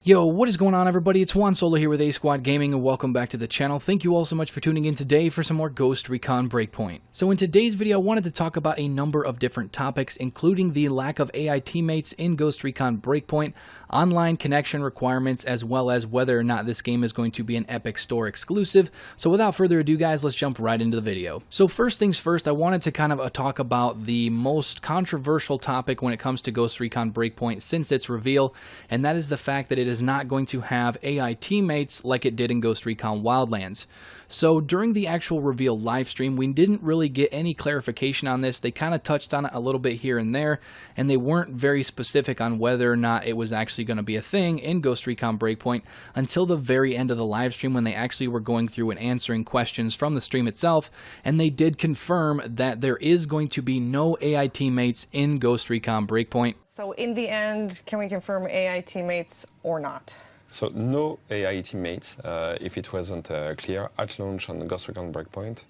Yo, what is going on, everybody? It's Juan Solo here with ASQD Gaming, and welcome back to the channel. Thank you all so much for tuning in today for some more Ghost Recon Breakpoint. So in today's video, I wanted to talk about a number of different topics, including the lack of AI teammates in Ghost Recon Breakpoint, online connection requirements, as well as whether or not this game is going to be an Epic Store exclusive. So without further ado, guys, let's jump right into the video. So first things first, I wanted to kind of talk about the most controversial topic when it comes to Ghost Recon Breakpoint since its reveal, and that is the fact that it is not going to have AI teammates like it did in Ghost Recon Wildlands. So during the actual reveal live stream, we didn't really get any clarification on this. They kind of touched on it a little bit here and there, and they weren't very specific on whether or not it was actually going to be a thing in Ghost Recon Breakpoint until the very end of the live stream, when they actually were going through and answering questions from the stream itself, and they did confirm that there is going to be no AI teammates in Ghost Recon Breakpoint. So in the end, can we confirm AI teammates or not? So no AI teammates, if it wasn't clear at launch on Ghost Recon Breakpoint.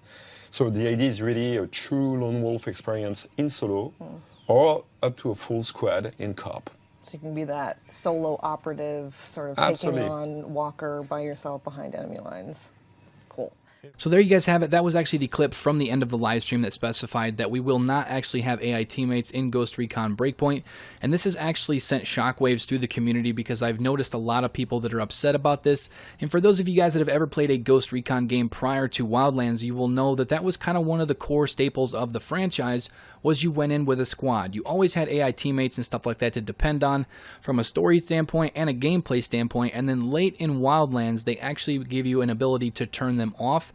So the idea is really a true lone wolf experience in solo, or up to a full squad in co-op. So you can be that solo operative, sort of Absolutely. taking on Walker by yourself behind enemy lines. Cool. So there you guys have it. That was actually the clip from the end of the live stream that specified that we will not actually have AI teammates in Ghost Recon Breakpoint, and this has actually sent shockwaves through the community because I've noticed a lot of people that are upset about this. And for those of you guys that have ever played a Ghost Recon game prior to Wildlands, you will know that that was kind of one of the core staples of the franchise, was you went in with a squad. You always had AI teammates and stuff like that to depend on from a story standpoint and a gameplay standpoint, and then late in Wildlands, they actually give you an ability to turn them off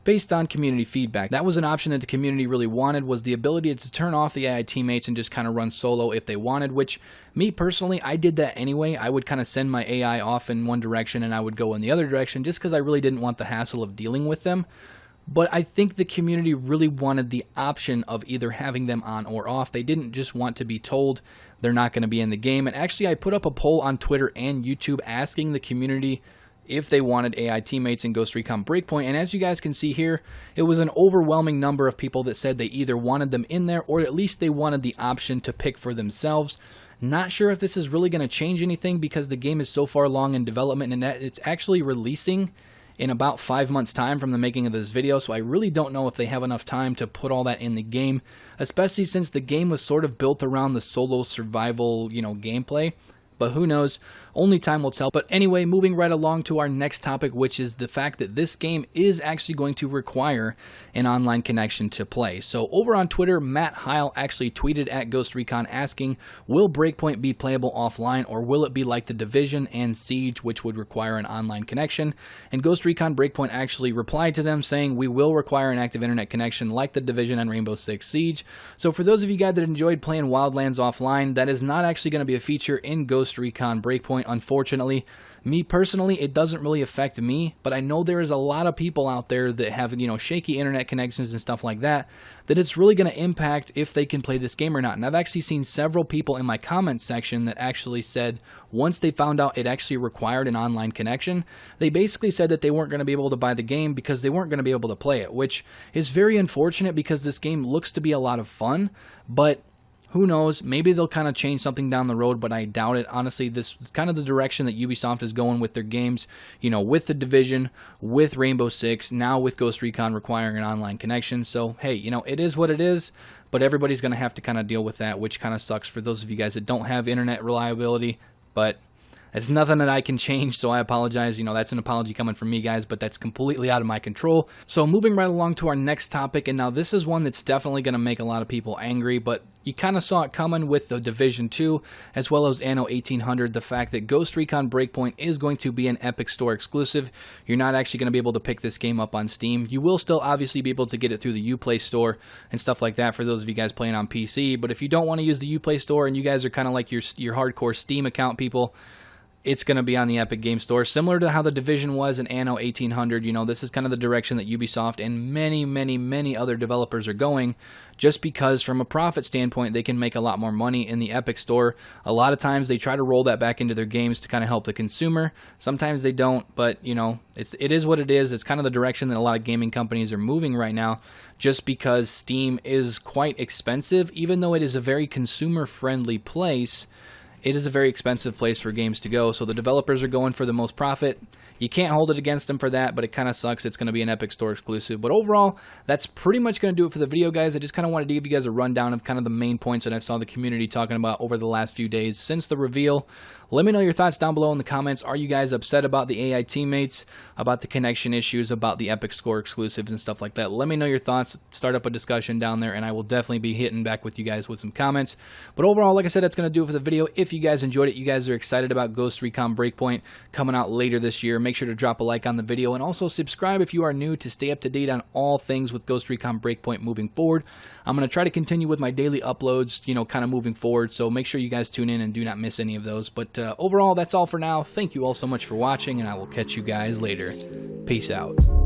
based on community feedback. That was an option that the community really wanted, was the ability to turn off the AI teammates and just kind of run solo if they wanted, which me personally, I did that anyway. I would kind of send my AI off in one direction and I would go in the other direction just because I really didn't want the hassle of dealing with them. But I think the community really wanted the option of either having them on or off. They didn't just want to be told they're not going to be in the game. And actually, I put up a poll on Twitter and YouTube asking the community if they wanted AI teammates in Ghost Recon Breakpoint, and as you guys can see here, it was an overwhelming number of people that said they either wanted them in there or at least they wanted the option to pick for themselves. Not sure if this is really going to change anything because the game is so far along in development and that it's actually releasing in about 5 months' time from the making of this video, so I really don't know if they have enough time to put all that in the game, especially since the game was sort of built around the solo survival, gameplay. But who knows? Only time will tell. But anyway, moving right along to our next topic, which is the fact that this game is actually going to require an online connection to play. So over on Twitter, Matt Heil actually tweeted at Ghost Recon asking, will Breakpoint be playable offline, or will it be like The Division and Siege, which would require an online connection? And Ghost Recon Breakpoint actually replied to them saying, we will require an active internet connection like The Division and Rainbow Six Siege. So for those of you guys that enjoyed playing Wildlands offline, that is not actually going to be a feature in Ghost Recon Breakpoint, unfortunately. Me personally, it doesn't really affect me, but I know there is a lot of people out there that have, shaky internet connections and stuff like that, that it's really going to impact if they can play this game or not. And I've actually seen several people in my comments section that actually said once they found out it actually required an online connection, they basically said that they weren't going to be able to buy the game because they weren't going to be able to play it, which is very unfortunate because this game looks to be a lot of fun, but who knows, maybe they'll kind of change something down the road, but I doubt it. Honestly, this is kind of the direction that Ubisoft is going with their games, with The Division, with Rainbow Six, now with Ghost Recon requiring an online connection. So, hey, it is what it is, but everybody's going to have to kind of deal with that, which kind of sucks for those of you guys that don't have internet reliability, but it's nothing that I can change, so I apologize. That's an apology coming from me, guys, but that's completely out of my control. So moving right along to our next topic, and now this is one that's definitely going to make a lot of people angry, but you kind of saw it coming with The Division 2, as well as Anno 1800, the fact that Ghost Recon Breakpoint is going to be an Epic Store exclusive. You're not actually going to be able to pick this game up on Steam. You will still obviously be able to get it through the Uplay Store and stuff like that for those of you guys playing on PC, but if you don't want to use the Uplay Store and you guys are kind of like your hardcore Steam account people, it's going to be on the Epic Game Store, similar to how The Division was in Anno 1800. This is kind of the direction that Ubisoft and many, many, many other developers are going, just because from a profit standpoint, they can make a lot more money in the Epic Store. A lot of times they try to roll that back into their games to kind of help the consumer. Sometimes they don't, but, it is what it is. It's kind of the direction that a lot of gaming companies are moving right now, just because Steam is quite expensive, even though it is a very consumer-friendly place. it is a very expensive place for games to go, so the developers are going for the most profit. You can't hold it against them for that, but it kind of sucks. It's going to be an Epic Store exclusive. But overall, that's pretty much going to do it for the video, guys. I just kind of wanted to give you guys a rundown of kind of the main points that I saw the community talking about over the last few days since the reveal. Let me know your thoughts down below in the comments. Are you guys upset about the AI teammates, about the connection issues, about the Epic Store exclusives and stuff like that? Let me know your thoughts. Start up a discussion down there, and I will definitely be hitting back with you guys with some comments. But overall, like I said, that's going to do it for the video. If you guys enjoyed it, you guys are excited about Ghost Recon Breakpoint coming out later this year, make sure to drop a like on the video, and also subscribe if you are new to stay up to date on all things with Ghost Recon Breakpoint moving forward. I'm going to try to continue with my daily uploads, you know, kind of moving forward, so make sure you guys tune in and do not miss any of those. But overall, that's all for now. Thank you all so much for watching, and I will catch you guys later. Peace out.